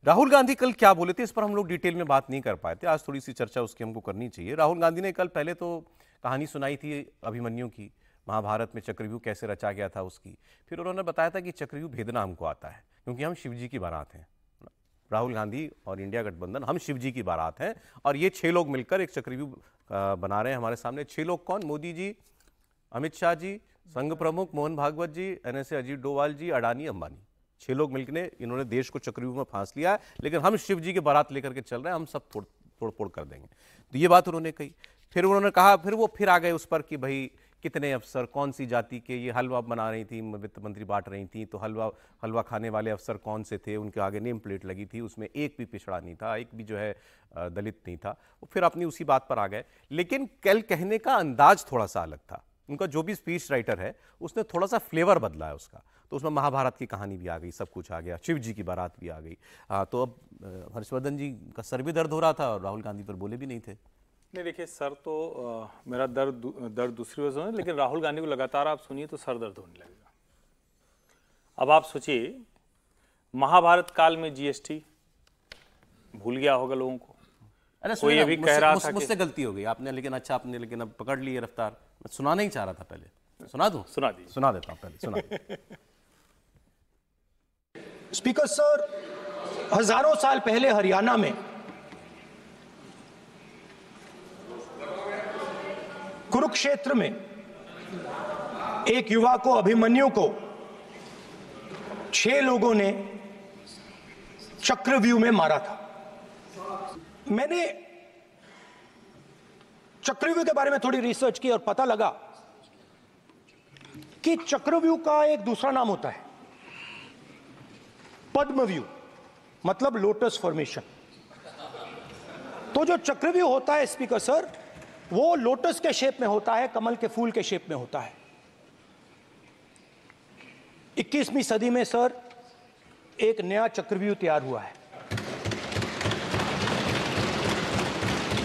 राहुल गांधी कल क्या बोले थे इस पर हम लोग डिटेल में बात नहीं कर पाए थे। आज थोड़ी सी चर्चा उसकी हमको करनी चाहिए। राहुल गांधी ने कल पहले तो कहानी सुनाई थी अभिमन्यु की, महाभारत में चक्रव्यूह कैसे रचा गया था उसकी। फिर उन्होंने बताया था कि चक्रव्यूह भेदना हमको आता है क्योंकि हम शिव जी की बारात हैं। राहुल गांधी और इंडिया गठबंधन, हम शिव जी की बारात हैं और ये 6 लोग मिलकर एक चक्रव्यूह बना रहे हैं हमारे सामने। 6 लोग कौन? मोदी जी, अमित शाह जी, संघ प्रमुख मोहन भागवत जी, एनएसए अजीत डोवाल जी, अडानी, अंबानी, 6 लोग मिलकर इन्होंने देश को चक्रव्यूह में फांस लिया है। लेकिन हम शिव जी के बारात लेकर के चल रहे हैं, हम सब तोड़ फोड़ कर देंगे। तो ये बात उन्होंने कही। फिर उन्होंने कहा, फिर आ गए उस पर कि भाई कितने अफसर, कौन सी जाति के, ये हलवा बना रही थी, वित्त मंत्री बांट रही थी, तो हलवा खाने वाले अफसर कौन से थे, उनके आगे नेम प्लेट लगी थी, उसमें एक भी पिछड़ा नहीं था, एक भी जो है दलित नहीं था। वो फिर अपनी उसी बात पर आ गए। लेकिन कल कहने का अंदाज थोड़ा सा अलग था। उनका जो भी स्पीच राइटर है उसने थोड़ा सा फ्लेवर बदला है उसका। तो उसमें महाभारत की कहानी भी आ गई, सब कुछ आ गया, शिव जी की बारात भी आ गई। तो अब हर्षवर्धन जी का सर भी दर्द हो रहा था और राहुल गांधी पर बोले भी नहीं थे। नहीं, देखिए सर तो मेरा दर्द दूसरी वजह से, लेकिन राहुल गांधी को लगातार आप सुनिए तो सर दर्द होने लगेगा। अब आप सोचिए, महाभारत काल में जीएसटी भूल गया होगा लोगों को। अरे कोई ये भी कह रहा था मुझसे गलती हो गई आपने, लेकिन अच्छा आपने, लेकिन अब पकड़ ली रफ्तार। मैं सुनाना ही चाह रहा था, पहले सुना दूं? सुना दी, सुना देता हूं, पहले सुना। स्पीकर सर, हजारों साल पहले हरियाणा में कुरुक्षेत्र में एक युवा को, अभिमन्यु को 6 लोगों ने चक्रव्यूह में मारा था। मैंने चक्रव्यूह के बारे में थोड़ी रिसर्च की और पता लगा कि चक्रव्यूह का एक दूसरा नाम होता है पद्मव्यूह, मतलब लोटस फॉर्मेशन। तो जो चक्रव्यूह होता है स्पीकर सर, वो लोटस के शेप में होता है, कमल के फूल के शेप में होता है। 21वीं सदी में सर एक नया चक्रव्यूह तैयार हुआ है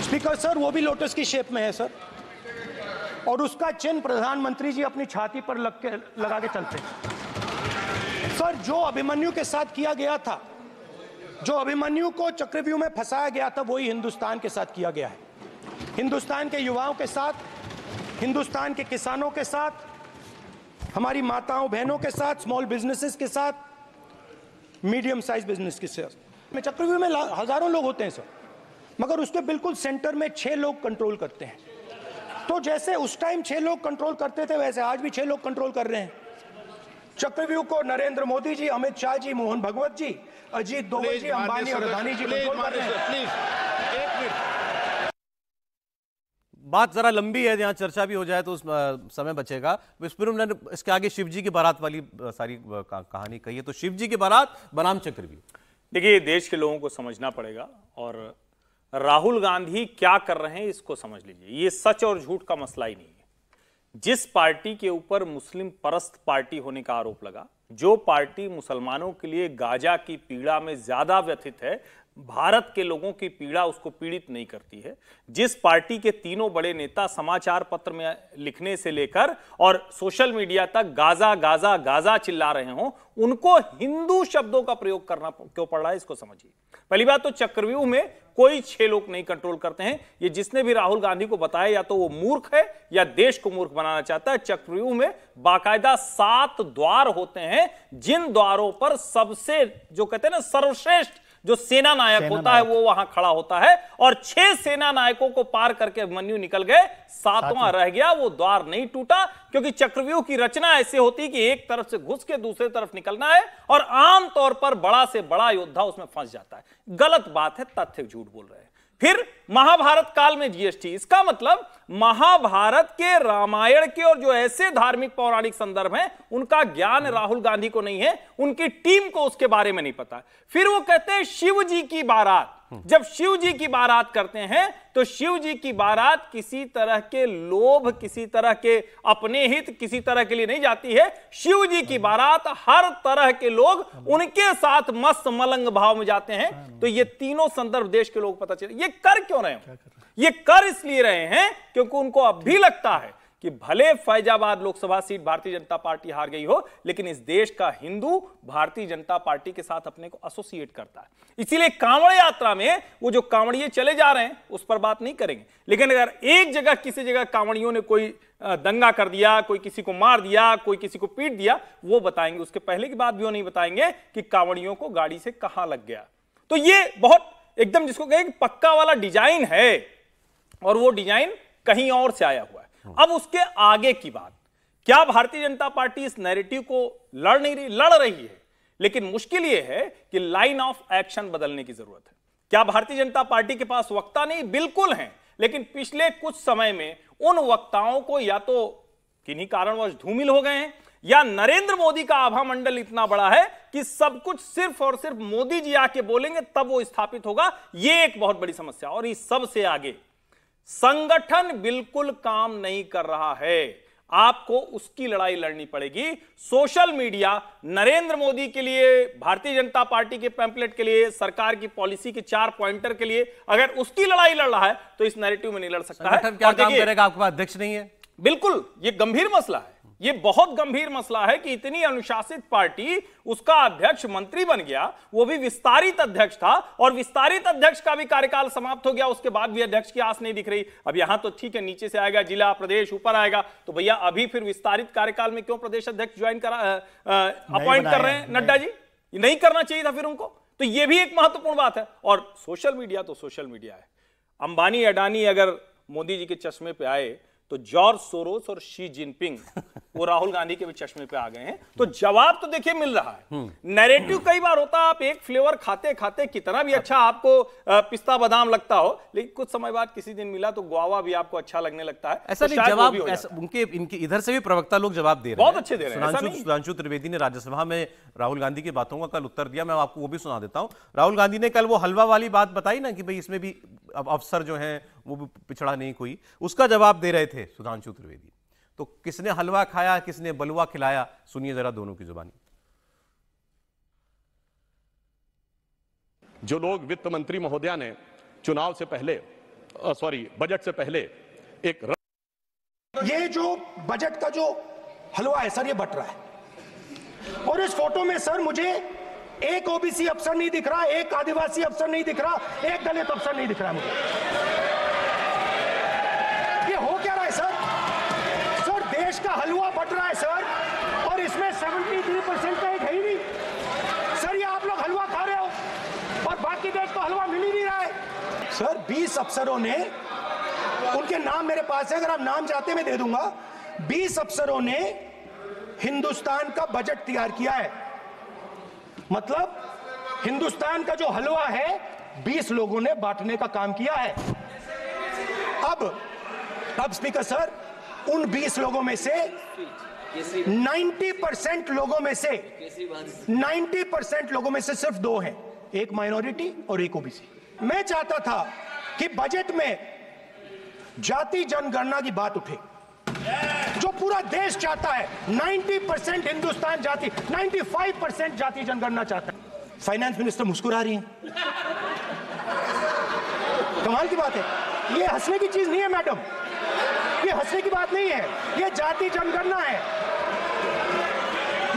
स्पीकर सर, वो भी लोटस की शेप में है सर, और उसका चिन्ह प्रधानमंत्री जी अपनी छाती पर लगा के चलते हैं सर। जो अभिमन्यु के साथ किया गया था, जो अभिमन्यु को चक्रव्यूह में फंसाया गया था, वही हिंदुस्तान के साथ किया गया है। हिंदुस्तान के युवाओं के साथ, हिंदुस्तान के किसानों के साथ, हमारी माताओं बहनों के साथ, स्मॉल बिजनेसेस के साथ, मीडियम साइज बिजनेस के साथ। में चक्रव्यूह में हजारों लोग होते हैं सर, मगर उसके बिल्कुल सेंटर में 6 लोग कंट्रोल करते हैं। तो जैसे उस टाइम 6 लोग कंट्रोल करते थे, वैसे आज भी 6 लोग कंट्रोल कर रहे हैं चक्रव्यूह को। नरेंद्र मोदी जी, अमित शाह जी, मोहन भागवत जी, अजीत डोभाल जी, अंबानी और अडानी जी कंट्रोल कर रहे हैं। बात जरा लंबी है, जहां चर्चा भी हो जाए तो उस समय बचेगा। इसके आगे शिव जी की बारात वाली सारी कहानी कही है। तो शिव जी की बारात बनाम चक्रव्यूह। देखिए, देश के लोगों को समझना पड़ेगा और राहुल गांधी क्या कर रहे हैं इसको समझ लीजिए। ये सच और झूठ का मसला ही नहीं है। जिस पार्टी के ऊपर मुस्लिम परस्त पार्टी होने का आरोप लगा, जो पार्टी मुसलमानों के लिए गाजा की पीड़ा में ज्यादा व्यथित है, भारत के लोगों की पीड़ा उसको पीड़ित नहीं करती है, जिस पार्टी के तीनों बड़े नेता समाचार पत्र में लिखने से लेकर और सोशल मीडिया तक गाजा गाजा गाजा चिल्ला रहे हों, उनको हिंदू शब्दों का प्रयोग करना क्यों पड़ रहा है, इसको समझिए। पहली बात तो चक्रव्यूह में कोई 6 लोग नहीं कंट्रोल करते हैं। ये जिसने भी राहुल गांधी को बताया, या तो वो मूर्ख है या देश को मूर्ख बनाना चाहता है। चक्रव्यूह में बाकायदा 7 द्वार होते हैं, जिन द्वारों पर सबसे, जो कहते हैं ना, सर्वश्रेष्ठ जो सेना नायक होता है, वो वहां खड़ा होता है। और 6 सेना नायकों को पार करके अभिमन्यु निकल गए, 7वां रह गया। वो द्वार नहीं टूटा क्योंकि चक्रव्यूह की रचना ऐसे होती है कि एक तरफ से घुस के दूसरे तरफ निकलना है और आमतौर पर बड़ा से बड़ा योद्धा उसमें फंस जाता है। गलत बात है, तथ्य झूठ बोल रहे हैं। फिर महाभारत काल में जीएसटी, इसका मतलब महाभारत के, रामायण के और जो ऐसे धार्मिक पौराणिक संदर्भ हैं, उनका ज्ञान राहुल गांधी को नहीं है, उनकी टीम को उसके बारे में नहीं पता। फिर वो कहते हैं शिव जी की बारात। जब शिव जी की बारात करते हैं तो शिव जी की बारात किसी तरह के लोभ, किसी तरह के अपने हित, किसी तरह के लिए नहीं जाती है। शिव जी की बारात हर तरह के लोग उनके साथ मस्त मलंग भाव में जाते हैं। तो ये तीनों संदर्भ देश के लोग पता चले। ये कर क्यों रहे हैं? ये कर इसलिए रहे हैं क्योंकि उनको अब भी लगता है कि भले फैजाबाद लोकसभा सीट भारतीय जनता पार्टी हार गई हो, लेकिन इस देश का हिंदू भारतीय जनता पार्टी के साथ अपने को एसोसिएट करता है। इसीलिए कांवड़ यात्रा में वो जो कांवड़िए चले जा रहे हैं उस पर बात नहीं करेंगे, लेकिन अगर एक जगह किसी जगह कांवड़ियों ने कोई दंगा कर दिया, कोई किसी को मार दिया, कोई किसी को पीट दिया, वो बताएंगे। उसके पहले की बात भी वो नहीं बताएंगे कि कांवड़ियों को गाड़ी से कहां लग गया। तो ये बहुत एकदम जिसको कहे पक्का वाला डिजाइन है, और वो डिजाइन कहीं और से आया हुआ है। अब उसके आगे की बात, क्या भारतीय जनता पार्टी इस नैरेटिव को लड़ नहीं रही? लड़ रही है, लेकिन मुश्किल यह है कि लाइन ऑफ एक्शन बदलने की जरूरत है। क्या भारतीय जनता पार्टी के पास वक्ता नहीं? बिल्कुल है, लेकिन पिछले कुछ समय में उन वक्ताओं को या तो किन्हीं कारणवश धूमिल हो गए हैं, या नरेंद्र मोदी का आभा मंडल इतना बड़ा है कि सब कुछ सिर्फ और सिर्फ मोदी जी आके बोलेंगे तब वो स्थापित होगा। ये एक बहुत बड़ी समस्या। और इस सब से आगे संगठन बिल्कुल काम नहीं कर रहा है। आपको उसकी लड़ाई लड़नी पड़ेगी। सोशल मीडिया नरेंद्र मोदी के लिए, भारतीय जनता पार्टी के पैम्पलेट के लिए, सरकार की पॉलिसी के 4 पॉइंटर के लिए अगर उसकी लड़ाई लड़ रहा है तो इस नैरेटिव में नहीं लड़ सकता है। क्या काम करेगा? आपके पास अध्यक्ष नहीं है। बिल्कुल, ये गंभीर मसला है। ये बहुत गंभीर मसला है कि इतनी अनुशासित पार्टी, उसका अध्यक्ष मंत्री बन गया, वो भी विस्तारित अध्यक्ष था, और विस्तारित अध्यक्ष का भी कार्यकाल समाप्त हो गया, उसके बाद भी अध्यक्ष की आस नहीं दिख रही। अब यहां तो ठीक है, नीचे से आएगा जिला, प्रदेश, ऊपर आएगा, तो भैया अभी फिर विस्तारित कार्यकाल में क्यों प्रदेश अध्यक्ष ज्वाइन अपॉइंट कर रहे हैं नड्डा जी? नहीं करना चाहिए था फिर उनको। तो ये भी एक महत्वपूर्ण बात है। और सोशल मीडिया तो सोशल मीडिया है। अंबानी अडानी अगर मोदी जी के चश्मे पे आए तो जॉर्ज सोरोस और शी जिनपिंग वो राहुल गांधी के भी चश्मे पे आ गए हैं। तो जवाब तो देखिए मिल रहा है। नैरेटिव कई बार होता है, आप एक फ्लेवर खाते खाते कितना भी अच्छा आपको पिस्ता बादाम लगता हो, लेकिन कुछ समय बाद किसी दिन मिला तो गुआवा भी आपको अच्छा लगने लगता है। ऐसा तो नहीं, जवाब उनके इनके इधर से भी प्रवक्ता लोग जवाब दे रहे हैं, बहुत अच्छे दे रहे हैं। सुधांशु त्रिवेदी ने राज्यसभा में राहुल गांधी की बातों का कल उत्तर दिया। मैं आपको वो भी सुना देता हूं। राहुल गांधी ने कल वो हलवा वाली बात बताई ना कि भाई इसमें भी अब अफसर जो हैं वो भी पिछड़ा नहीं कोई, उसका जवाब दे रहे थे सुधांशु त्रिवेदी। तो किसने हलवा खाया, किसने बलवा खिलाया, सुनिए जरा दोनों की जुबानी। जो लोग वित्त मंत्री महोदया ने चुनाव से पहले बजट से पहले एक ये जो बजट का जो हलवा है सर, ये बट रहा है। और इस फोटो में सर मुझे एक ओबीसी अफसर नहीं दिख रहा, एक आदिवासी अफसर नहीं दिख रहा, एक दलित अफसर नहीं दिख रहा मुझे। ये हो क्या रहा है सर? सर देश का हलवा बट रहा है सर, और इसमें 73% का एक है ही नहीं। सर ये आप लोग हलवा खा रहे हो और बाकी देश को हलवा मिल ही नहीं रहा है। सर 20 अफसरों ने, उनके नाम मेरे पास है, अगर आप नाम चाहते मैं दे दूंगा। 20 अफसरों ने हिंदुस्तान का बजट तैयार किया है। मतलब हिंदुस्तान का जो हलवा है 20 लोगों ने बांटने का काम किया है। अब स्पीकर सर, उन 20 लोगों में से 90% लोगों में से 90% लोगों में से सिर्फ 2 हैं, एक माइनॉरिटी और एक ओबीसी। मैं चाहता था कि बजट में जाति जनगणना की बात उठे, जो पूरा देश चाहता है। 90% हिंदुस्तान जाति, 95% जाति जनगणना चाहता है। फाइनेंस मिनिस्टर मुस्कुरा रही हैं। कमाल की बात है। ये हंसने की चीज नहीं है मैडम, ये हंसने की बात नहीं है, ये जाति जनगणना है।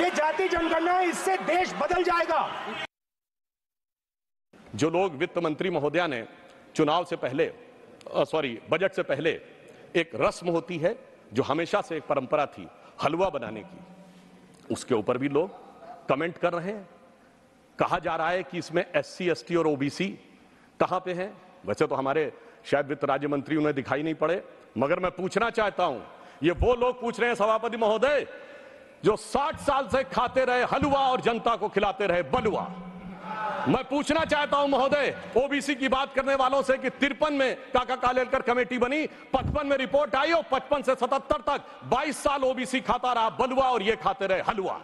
ये जाति जनगणना है, इससे देश बदल जाएगा। जो लोग वित्त मंत्री महोदया ने चुनाव से पहले बजट से पहले एक रस्म होती है जो हमेशा से एक परंपरा थी हलवा बनाने की, उसके ऊपर भी लोग कमेंट कर रहे हैं। कहा जा रहा है कि इसमें SC ST और OBC कहां पे हैं। वैसे तो हमारे शायद वित्त राज्य मंत्री उन्हें दिखाई नहीं पड़े, मगर मैं पूछना चाहता हूं, ये वो लोग पूछ रहे हैं सभापति महोदय जो 60 साल से खाते रहे हलवा और जनता को खिलाते रहे बलुआ। मैं पूछना चाहता हूं महोदय, ओबीसी की बात करने वालों से कि 53 में काका कालेलकर कमेटी बनी, 55 में रिपोर्ट आई और 55 से 77 तक 22 साल ओबीसी खाता रहा बलुआ और ये खाते रहे हलवा।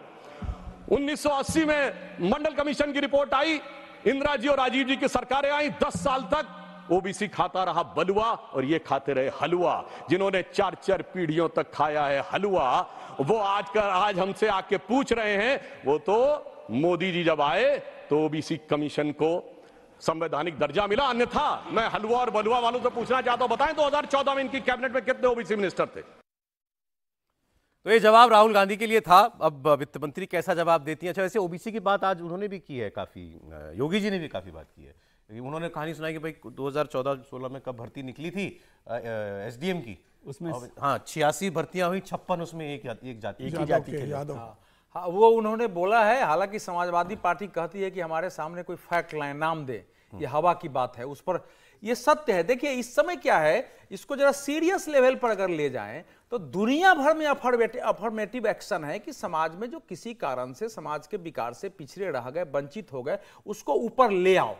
1980 में मंडल कमीशन की रिपोर्ट आई, इंदिरा जी और राजीव जी की सरकारें आई, 10 साल तक ओबीसी खाता रहा बलुआ और ये खाते रहे हलवा। जिन्होंने 4-4 पीढ़ियों तक खाया है हलवा, वो आज हमसे आके पूछ रहे हैं। वो तो मोदी जी जब आए तो ओबीसी कमीशन को संवैधानिक दर्जा मिला, अन्यथा मैं हलवा और बलुआ वालों से पूछना चाहता हूं, बताएं 2014 में इनकी कैबिनेट में कितने ओबीसी मिनिस्टर थे? तो ये जवाब राहुल गांधी के लिए था। अब वित्त मंत्री कैसा जवाब देती हैं। अच्छा, वैसे ओबीसी की बात आज उन्होंने भी की है, काफी योगी जी ने भी काफी बात की है। उन्होंने कहानी सुनाई कि भाई 2014-16 में कब भर्ती निकली थी एसडीएम की, उसमें हाँ 86 भर्तियां हुई, 56 उसमें एक जाति के यादव। हाँ, वो उन्होंने बोला है। हालांकि समाजवादी पार्टी कहती है कि हमारे सामने कोई फैक्ट लाए, नाम दे, ये हवा की बात है, उस पर ये सत्य है। देखिए इस समय क्या है, इसको जरा सीरियस लेवल पर अगर ले जाएं तो दुनिया भर में अफर्मेटिव एक्शन है कि समाज में जो किसी कारण से समाज के विकास से पिछड़े रह गए, वंचित हो गए, उसको ऊपर ले आओ,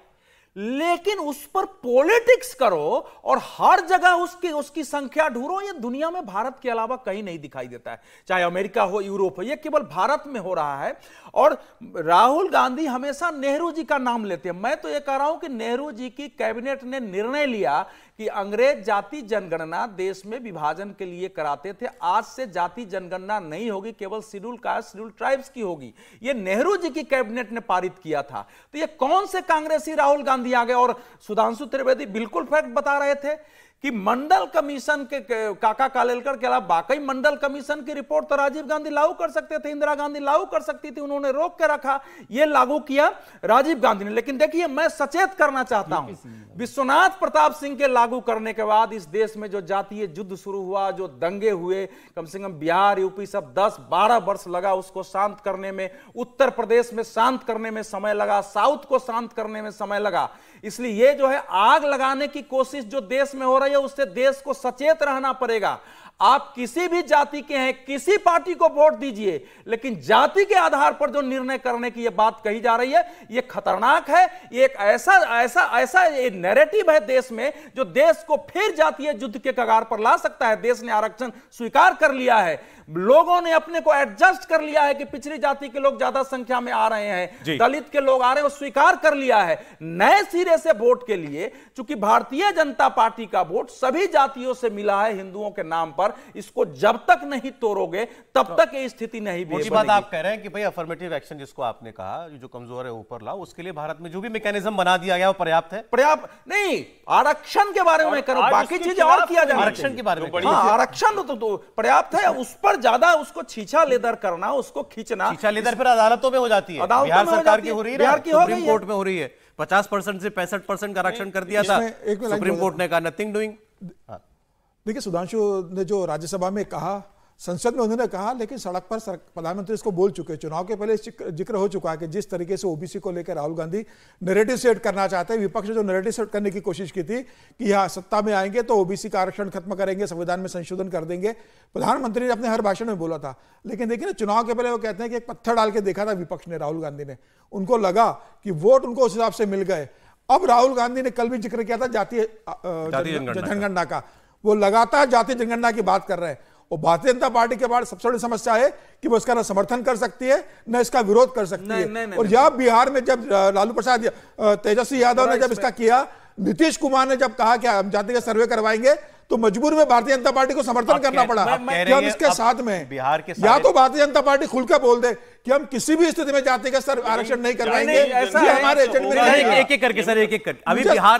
लेकिन उस पर पॉलिटिक्स करो और हर जगह उसकी संख्या ढूंढो। ये दुनिया में भारत के अलावा कहीं नहीं दिखाई देता है, चाहे अमेरिका हो, यूरोप हो, ये केवल भारत में हो रहा है। और राहुल गांधी हमेशा नेहरू जी का नाम लेते हैं। मैं तो ये कह रहा हूं कि नेहरू जी की कैबिनेट ने निर्णय लिया कि अंग्रेज जाति जनगणना देश में विभाजन के लिए कराते थे, आज से जाति जनगणना नहीं होगी, केवल शेड्यूल कास्ट, शेड्यूल ट्राइब्स की होगी। ये नेहरू जी की कैबिनेट ने पारित किया था। तो ये कौन से कांग्रेसी राहुल गांधी आ गए? और सुधांशु त्रिवेदी बिल्कुल फैक्ट बता रहे थे कि मंडल कमीशन के काका कालेलकर के अलावा बाकी मंडल कमीशन की रिपोर्ट तो राजीव गांधी लागू कर सकते थे, इंदिरा गांधी लागू कर सकती थी, उन्होंने रोक के रखा। ये लागू किया राजीव गांधी ने। लेकिन देखिए मैं सचेत करना चाहता हूं, विश्वनाथ प्रताप सिंह के लागू करने के बाद इस देश में जो जातीय युद्ध शुरू हुआ, जो दंगे हुए, कम से कम बिहार यूपी सब 10-12 वर्ष लगा उसको शांत करने में, उत्तर प्रदेश में शांत करने में समय लगा, साउथ को शांत करने में समय लगा। इसलिए ये जो है आग लगाने की कोशिश जो देश में हो रही है, उससे देश को सचेत रहना पड़ेगा। आप किसी भी जाति के हैं, किसी पार्टी को वोट दीजिए, लेकिन जाति के आधार पर जो निर्णय करने की ये बात कही जा रही है, ये खतरनाक है। ये एक ऐसा नैरेटिव है देश में जो देश को फिर जातीय युद्ध के कगार पर ला सकता है। देश ने आरक्षण स्वीकार कर लिया है, लोगों ने अपने को एडजस्ट कर लिया है कि पिछड़ी जाति के लोग ज्यादा संख्या में आ रहे हैं, दलित के लोग आ रहे हैं, वो स्वीकार कर लिया है। नए सिरे से वोट के लिए, चूंकि भारतीय जनता पार्टी का वोट सभी जातियों से मिला है हिंदुओं के नाम पर, इसको जब तक नहीं तोड़ोगे तब तक ये स्थिति नहीं बनेगी। बात आप कह रहे हैं कि भाई अफर्मेटिव एक्शन जिसको आपने कहा जो कमजोर है ऊपर लाओ, उसके लिए भारत में जो भी मैकेनिज्म बना दिया गया वो पर्याप्त है? पर्याप्त नहीं, आरक्षण के बारे में करो, बाकी चीजें और किया जाए। आरक्षण के बारे में आरक्षण तो पर्याप्त है, उस पर ज्यादा उसको छीछा लेदर करना, उसको खींचना। छीछा लेदर फिर अदालतों में हो जाती है, बिहार सरकार की हो रही है, बिहार की सुप्रीम कोर्ट में हो रही है। 50% से 65% का आरक्षण कर दिया था, सुप्रीम कोर्ट ने कहा नथिंग डूइंग। देखिए सुधांशु ने जो राज्यसभा में कहा, संसद में उन्होंने कहा, लेकिन सड़क पर प्रधानमंत्री इसको बोल चुके हैं। चुनाव के पहले जिक्र हो चुका है कि जिस तरीके से ओबीसी को लेकर राहुल गांधी नैरेटिव सेट करना चाहते हैं, विपक्ष ने जो नैरेटिव सेट करने की कोशिश की थी कि यहाँ सत्ता में आएंगे तो ओबीसी का आरक्षण खत्म करेंगे, संविधान में संशोधन कर देंगे, प्रधानमंत्री ने अपने हर भाषण में बोला था। लेकिन देखिए ना, चुनाव के पहले वो कहते हैं कि एक पत्थर डाल के देखा था विपक्ष ने, राहुल गांधी ने, उनको लगा कि वोट उनको उस हिसाब से मिल गए। अब राहुल गांधी ने कल भी जिक्र किया था जातीय जनगणना का, वो लगातार जातीय जनगणना की बात कर रहे हैं। और भारतीय जनता पार्टी के बाद सबसे बड़ी समस्या है कि वो इसका न समर्थन कर सकती है न इसका विरोध कर सकती है। और जब बिहार में जब लालू प्रसाद तेजस्वी यादव ने जब इसका किया, नीतीश कुमार ने जब कहा कि हम जातिगत सर्वे करवाएंगे, तो मजबूर में भारतीय जनता पार्टी को समर्थन करना पड़ा कि हम इसके साथ में बिहार के या तो भारतीय जनता पार्टी खुलकर बोल दे कि हम किसी भी स्थिति में जातिगत आरक्षण नहीं करवाएंगे, ये हमारे एजेंडे में नहीं है। एक एक करके सर, एक एक करके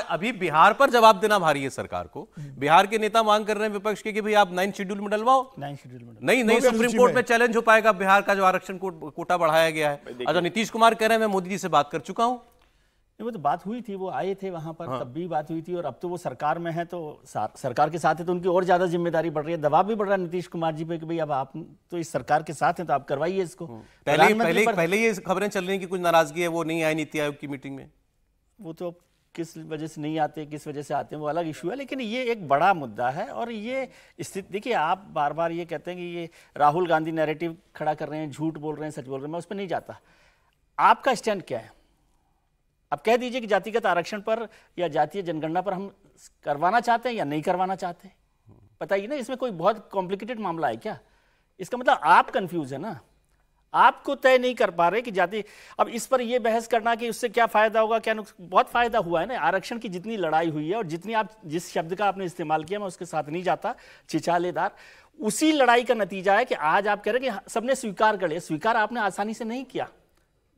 अभी बिहार पर जवाब देना भारी है सरकार को। बिहार के नेता मांग कर रहे हैं विपक्ष के कि भाई आप 9 शेड्यूल में डलवाओ। 9 शेड्यूल में नहीं, सुप्रीम कोर्ट में चैलेंज हो पाएगा बिहार का जो आरक्षण कोटा बढ़ाया गया है। अच्छा, नीतीश कुमार कह रहे हैं मैं मोदी जी से बात कर चुका हूं। वो तो बात हुई थी, वो आए थे वहां पर, तब भी बात हुई थी। और अब तो वो सरकार में है, तो सरकार के साथ है, तो उनकी और ज्यादा जिम्मेदारी बढ़ रही है, दबाव भी बढ़ रहा है नीतीश कुमार जी पे कि भाई अब आप तो इस सरकार के साथ हैं तो आप करवाइए इसको। पहले ये खबरें चल रही हैं कि कुछ नाराजगी है, वो नहीं आए नीति आयोग की मीटिंग में। वो तो किस वजह से नहीं आते, किस वजह से आते हैं, वो अलग इशू है। लेकिन ये एक बड़ा मुद्दा है। और ये स्थिति देखिए, आप बार बार ये कहते हैं कि ये राहुल गांधी नैरेटिव खड़ा कर रहे हैं, झूठ बोल रहे हैं, सच बोल रहे हैं, मैं उस पर नहीं जाता। आपका स्टैंड क्या है? आप कह दीजिए कि जातिगत आरक्षण पर या जातीय जनगणना पर हम करवाना चाहते हैं या नहीं करवाना चाहते, बताइए ना। इसमें कोई बहुत कॉम्प्लिकेटेड मामला है क्या? इसका मतलब आप कंफ्यूज है ना, आपको तय नहीं कर पा रहे कि जाति। अब इस पर यह बहस करना कि उससे क्या फायदा होगा, क्या नुकसान, बहुत फायदा हुआ है ना। आरक्षण की जितनी लड़ाई हुई है और जितनी आप जिस शब्द का आपने इस्तेमाल किया, मैं उसके साथ नहीं जाता, छिछालेदार, उसी लड़ाई का नतीजा है कि आज आप कह रहे हैं कि सबने स्वीकार कर लिया। स्वीकार आपने आसानी से नहीं किया।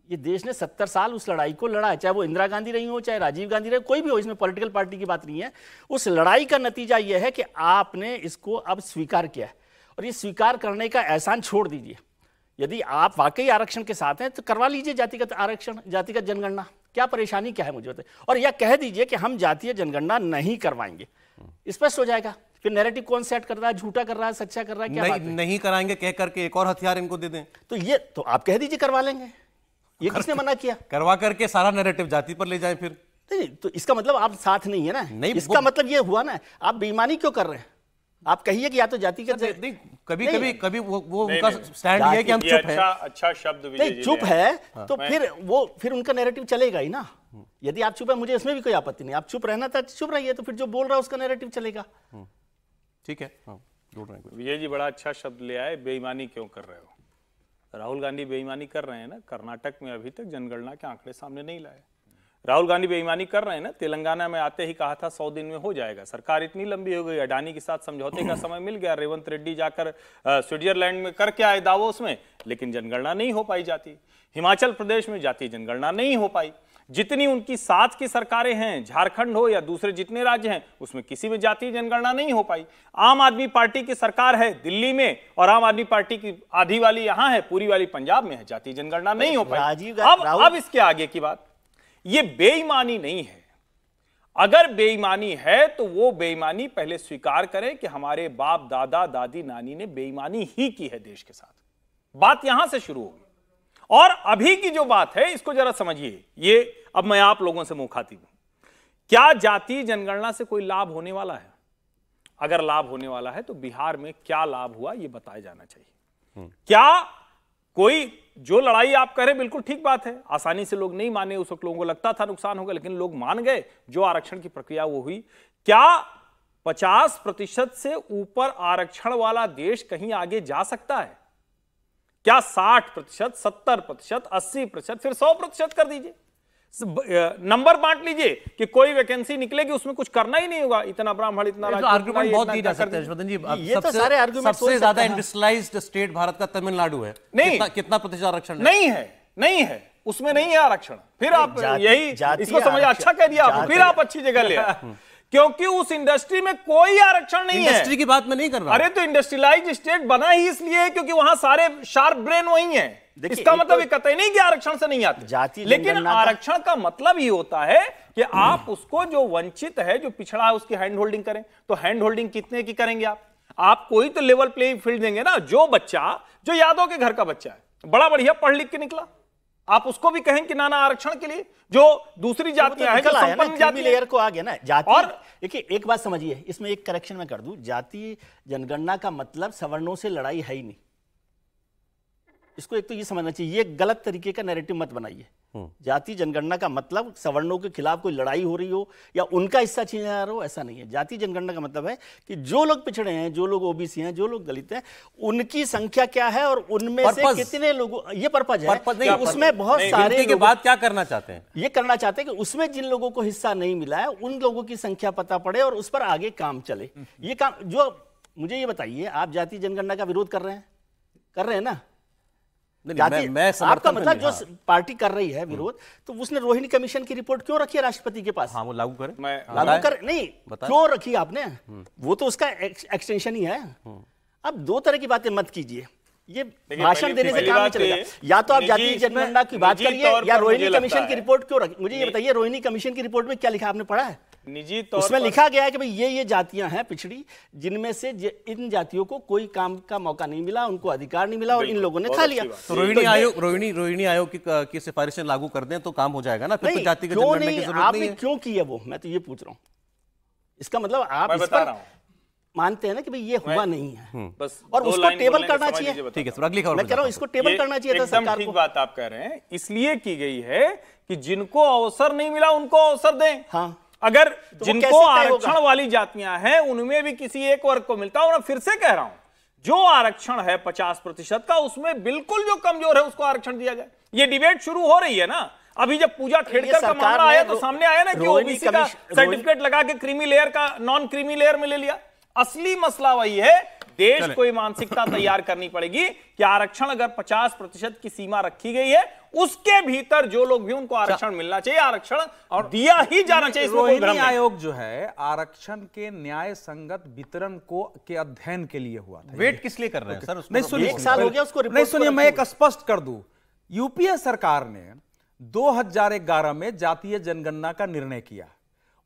ये देश ने 70 साल उस लड़ाई को लड़ा है, चाहे वो इंदिरा गांधी रही हो, चाहे राजीव गांधी रही, कोई भी हो, इसमें पॉलिटिकल पार्टी की बात नहीं है। उस लड़ाई का नतीजा यह है कि आपने इसको अब स्वीकार किया है। और ये स्वीकार करने का एहसान छोड़ दीजिए। यदि आप वाकई आरक्षण के साथ हैं तो करवा लीजिए जातिगत आरक्षण, जातिगत जनगणना, क्या परेशानी क्या है मुझे बताइए। और यह कह दीजिए कि हम जातीय जनगणना नहीं करवाएंगे, स्पष्ट हो जाएगा। फिर नैरेटिव कौन सेट कर रहा है, झूठा कर रहा है, सच्चा कर रहा है, क्या बात है? नहीं कराएंगे कह करके एक और हथियार इनको दे दें, तो ये तो आप कह दीजिए करवा लेंगे, ये किसने मना किया? करवा करके सारा नैरेटिव जाति पर ले जाएं फिर। नहीं, तो इसका मतलब आप साथ नहीं है ना। नहीं, इसका मतलब ये हुआ ना, आप बेईमानी क्यों कर रहे हैं? आप कहिए कि या तो जाति का कभी वो उनका स्टैंड ये है कि हम चुप हैं। अच्छा शब्द विजय जी चुप है तो फिर उनका नैरेटिव चलेगा ही ना। यदि आप चुप है, मुझे इसमें भी कोई आपत्ति नहीं, आप चुप रहना था चुप रहिए, तो फिर जो बोल रहा है उसका नैरेटिव चलेगा। ठीक है। विजय जी बड़ा अच्छा शब्द ले आए, बेईमानी क्यों कर रहे हो। राहुल गांधी बेईमानी कर रहे हैं ना, कर्नाटक में अभी तक जनगणना के आंकड़े सामने नहीं लाए। राहुल गांधी बेईमानी कर रहे हैं ना, तेलंगाना में आते ही कहा था 100 दिन में हो जाएगा, सरकार इतनी लंबी हो गई, अडानी के साथ समझौते का समय मिल गया, रेवंत रेड्डी जाकर स्विट्जरलैंड में करके आए दावोस में, लेकिन जनगणना नहीं हो पाई जाती। हिमाचल प्रदेश में जातीय जनगणना नहीं हो पाई। जितनी उनकी साथ की सरकारें हैं, झारखंड हो या दूसरे जितने राज्य हैं, उसमें किसी में जातीय जनगणना नहीं हो पाई। आम आदमी पार्टी की सरकार है दिल्ली में और आम आदमी पार्टी की आधी वाली यहां है, पूरी वाली पंजाब में है, जातीय जनगणना नहीं हो पाई। अब इसके आगे की बात, ये बेईमानी नहीं है। अगर बेईमानी है तो वो बेईमानी पहले स्वीकार करें कि हमारे बाप दादा दादी नानी ने बेईमानी ही की है देश के साथ। बात यहां से शुरू होगी। और अभी की जो बात है इसको जरा समझिए, ये अब मैं आप लोगों से मुंह खाती हूं। क्या जातीय जनगणना से कोई लाभ होने वाला है? अगर लाभ होने वाला है तो बिहार में क्या लाभ हुआ ये बताया जाना चाहिए। क्या कोई जो लड़ाई आप कह रहे बिल्कुल ठीक बात है, आसानी से लोग नहीं माने, उस वक्त लोगों को लगता था नुकसान होगा, लेकिन लोग मान गए, जो आरक्षण की प्रक्रिया वो हुई। क्या 50% से ऊपर आरक्षण वाला देश कहीं आगे जा सकता है? क्या 60%, 70%, 80%, फिर 100% कर दीजिए, नंबर बांट लीजिए कि कोई वैकेंसी निकलेगी उसमें कुछ करना ही नहीं होगा, इतना ब्राह्मण इतना आर्गुमेंट बहुत दिए जा सकते हैं यशवर्धन जी। ये तो सारे आर्गुमेंट सबसे ज्यादा इंडस्ट्रियलाइज्ड स्टेट भारत का तमिलनाडु है। नहीं, कितना प्रतिशत आरक्षण नहीं है उसमें नहीं है आरक्षण। फिर आप यही इसको समझ, अच्छा कह दिया आप, फिर आप अच्छी जगह ले आए, क्योंकि उस इंडस्ट्री में कोई आरक्षण नहीं है। इंडस्ट्री की बात मैं नहीं कर रहा। अरे तो इंडस्ट्रियलाइज स्टेट बना ही इसलिए है क्योंकि वहां सारे शार्प ब्रेन वही हैं। इसका मतलब ये कतई नहीं कि आरक्षण से नहीं आते, लेकिन आरक्षण का मतलब ही होता है कि आप उसको जो वंचित है, जो पिछड़ा है, उसकी हैंड होल्डिंग करें। तो हैंड होल्डिंग कितने की करेंगे आप कोई तो लेवल प्लेइंग फील्ड देंगे ना। जो बच्चा, जो यादव के घर का बच्चा है, बड़ा बढ़िया पढ़ लिख के निकला, आप उसको भी कहें कि नाना आरक्षण के लिए। जो दूसरी जातियां हैं, जो संपन्न जाति लेयर को आ गया ना जाति। और देखिए एक बात समझिए, इसमें एक करेक्शन मैं कर दूं, जातीय जनगणना का मतलब सवर्णों से लड़ाई है ही नहीं। इसको एक तो ये समझना चाहिए, ये गलत तरीके का नैरेटिव मत बनाइए। जातीय जनगणना का मतलब सवर्णों के खिलाफ कोई लड़ाई हो रही हो या उनका हिस्सा छीना जा रहा हो, ऐसा नहीं है। जातीय जनगणना का मतलब है कि जो लोग पिछड़े हैं, जो लोग ओबीसी हैं, जो लोग दलित हैं, उनकी संख्या क्या है और उनमें से कितने लोगों, ये पर्पज है। उसमें बहुत सारे के बाद क्या करना चाहते हैं, ये करना चाहते हैं कि उसमें जिन लोगों को हिस्सा नहीं मिला है उन लोगों की संख्या पता पड़े और उस पर आगे काम चले। ये काम, जो मुझे ये बताइए, आप जातीय जनगणना का विरोध कर रहे हैं ना? मैं आपका मतलब जो पार्टी कर रही है विरोध, तो उसने रोहिणी कमीशन की रिपोर्ट क्यों रखी है राष्ट्रपति के पास? हाँ, वो लागू करें। लागू कर नहीं, क्यों रखी आपने? वो तो उसका एक्सटेंशन ही है। अब दो तरह की बातें मत कीजिए, ये भाषण देने से काम नहीं चलेगा। या तो आप जातीय जनगणना की बात करिए या रोहिणी कमीशन की रिपोर्ट क्यों रखी। मुझे ये बताइए, रोहिणी कमीशन की रिपोर्ट में क्या लिखा, आपने पढ़ा है? निजी तौर उसमें लिखा गया है कि भाई ये जातियां हैं पिछड़ी, जिनमें से इन जातियों को कोई काम का मौका नहीं मिला, उनको अधिकार नहीं मिला और इन लोगों ने खा लिया। तो रोहिणी आयोग की सिफारिशें लागू कर दें तो काम हो जाएगा ना? फिर तो जातिगत जनगणना की जरूरत नहीं है। क्यों किया वो, मैं तो ये पूछ रहा हूँ। इसका मतलब आप इस पर मानते हैं ना कि भाई ये हुआ नहीं है, बस और उसको टेबल करना चाहिए। ठीक है, अगली खबर मैं कह रहा हूँ इसको टेबल करना चाहिए था सरकार को। ठीक बात आप कह रहे हैं, इसलिए की गई है कि जिनको अवसर नहीं मिला उनको अवसर दें। हाँ, अगर तो जिनको आरक्षण वाली जातियां हैं उनमें भी किसी एक वर्ग को मिलता है, और फिर से कह रहा हूं, जो आरक्षण है 50% का, उसमें बिल्कुल जो कमजोर है उसको आरक्षण दिया जाए। ये डिबेट शुरू हो रही है ना। अभी जब पूजा खेड़कर का मामला आया तो सामने आया ना कि ओबीसी का सर्टिफिकेट लगा के क्रीमी लेयर का नॉन क्रीमी लेयर में ले लिया। असली मसला वही है, देश को ये मानसिकता तैयार करनी पड़ेगी कि आरक्षण अगर 50% की सीमा रखी गई है, उसके भीतर जो लोग भी उनको आरक्षण मिलना चाहिए, आरक्षण और दिया ही जाना चाहिए। इसमें कोई भ्रम रोहिणी नहीं। आयोग जो है आरक्षण के न्याय संगत वितरण को के अध्ययन के लिए हुआ था। वेट किस लिए कर रहे हैं सर उसको? नहीं सुनिए, 1 साल हो गया उसको नहीं रिपोर्ट सुनिए, को मैं रखे एक स्पष्ट कर दूं। यूपीए सरकार ने 2011 में जातीय जनगणना का निर्णय किया।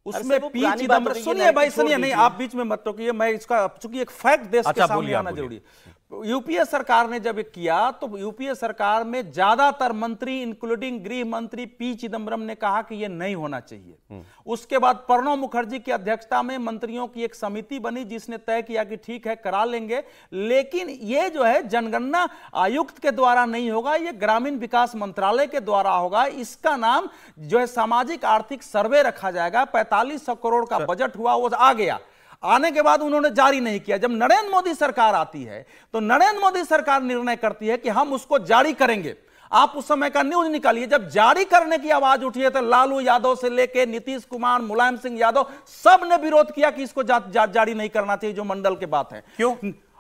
उसमें वो पी पुरानी बात हो चिदम्बरम, रही है, सुनिए भाई छोड़ सुनिए, नहीं दीजिए। आप बीच में मत टोकिए, मैं इसका चूंकि एक फैक्ट देश के अच्छा, सामने बोलिए, आना आप जरूरी है। यूपीए सरकार ने जब ये किया तो यूपीए सरकार में ज्यादातर मंत्री इंक्लूडिंग गृह मंत्री पी चिदम्बरम ने कहा कि यह नहीं होना चाहिए। उसके बाद प्रणब मुखर्जी की अध्यक्षता में मंत्रियों की एक समिति बनी जिसने तय किया कि ठीक है करा लेंगे, लेकिन यह जो है जनगणना आयुक्त के द्वारा नहीं होगा, यह ग्रामीण विकास मंत्रालय के द्वारा होगा। इसका नाम जो है सामाजिक आर्थिक सर्वे रखा जाएगा। 4500 करोड़ का बजट हुआ, वो आ गया। आने के बाद उन्होंने जारी नहीं किया। जब नरेंद्र मोदी सरकार आती है तो नरेंद्र मोदी सरकार निर्णय करती है कि हम उसको जारी करेंगे। आप उस समय का न्यूज निकालिए, जब जारी करने की आवाज उठी है तो लालू यादव से लेके नीतीश कुमार, मुलायम सिंह यादव सब ने विरोध किया कि इसको जारी नहीं करना चाहिए, जो मंडल के बात है। क्यों?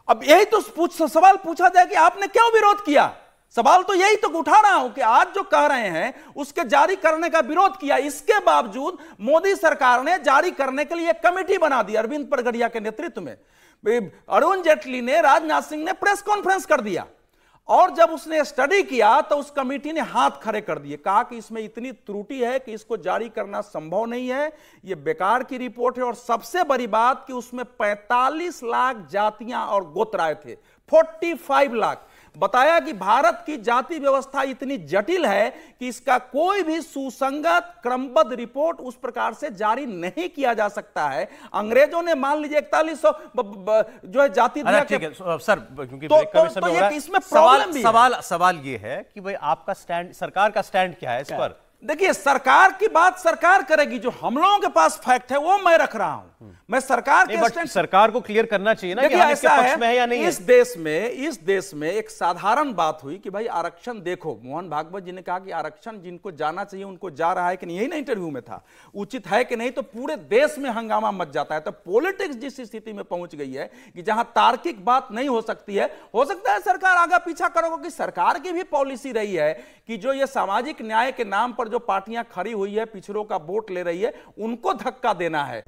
अब यही तो सवाल पूछा जाए कि आपने क्यों विरोध किया। सवाल तो यही तो उठा रहा हूं कि आज जो कह रहे हैं उसके जारी करने का विरोध किया, इसके बावजूद मोदी सरकार ने जारी करने के लिए एक कमेटी बना दी अरविंद परगड़िया के नेतृत्व में। अरुण जेटली ने, राजनाथ सिंह ने प्रेस कॉन्फ्रेंस कर दिया और जब उसने स्टडी किया तो उस कमेटी ने हाथ खड़े कर दिए, कहा कि इसमें इतनी त्रुटि है कि इसको जारी करना संभव नहीं है, यह बेकार की रिपोर्ट है। और सबसे बड़ी बात कि उसमें 45 लाख जातियां और गोत्र आए थे, 45 लाख। बताया कि भारत की जाति व्यवस्था इतनी जटिल है कि इसका कोई भी सुसंगत क्रमबद्ध रिपोर्ट उस प्रकार से जारी नहीं किया जा सकता है। अंग्रेजों ने मान लीजिए 4100 जो है जाति दिया। ठीक है सर, क्योंकि तो- ब्रेक का भी तो समय हो ये रहा है। इसमें प्रॉब्लम भी है। सवाल ये है कि भाई आपका स्टैंड, सरकार का स्टैंड क्या है इस पर? देखिए, सरकार की बात सरकार करेगी, जो हम लोगों के पास फैक्ट है वो मैं रख रहा हूं। मैं सरकार के बट सरकार को क्लियर करना चाहिए ना कि देखिए हम इसके ऐसा पक्ष में है या नहीं है। इस देश में एक साधारण बात हुई कि भाई आरक्षण देखो, मोहन भागवत जी ने कहा कि आरक्षण जिनको जाना चाहिए उनको जा रहा है कि नहीं, यही ना इंटरव्यू में था, उचित है कि नहीं, तो पूरे देश में हंगामा मच जाता है। तो पॉलिटिक्स जिस स्थिति में पहुंच गई है कि जहां तार्किक बात नहीं हो सकती है, हो सकता है सरकार आगे पीछा करोगे कि सरकार की भी पॉलिसी रही है कि जो ये सामाजिक न्याय के नाम पर जो पार्टियां खड़ी हुई है, पिछड़ों का वोट ले रही है, उनको धक्का देना है।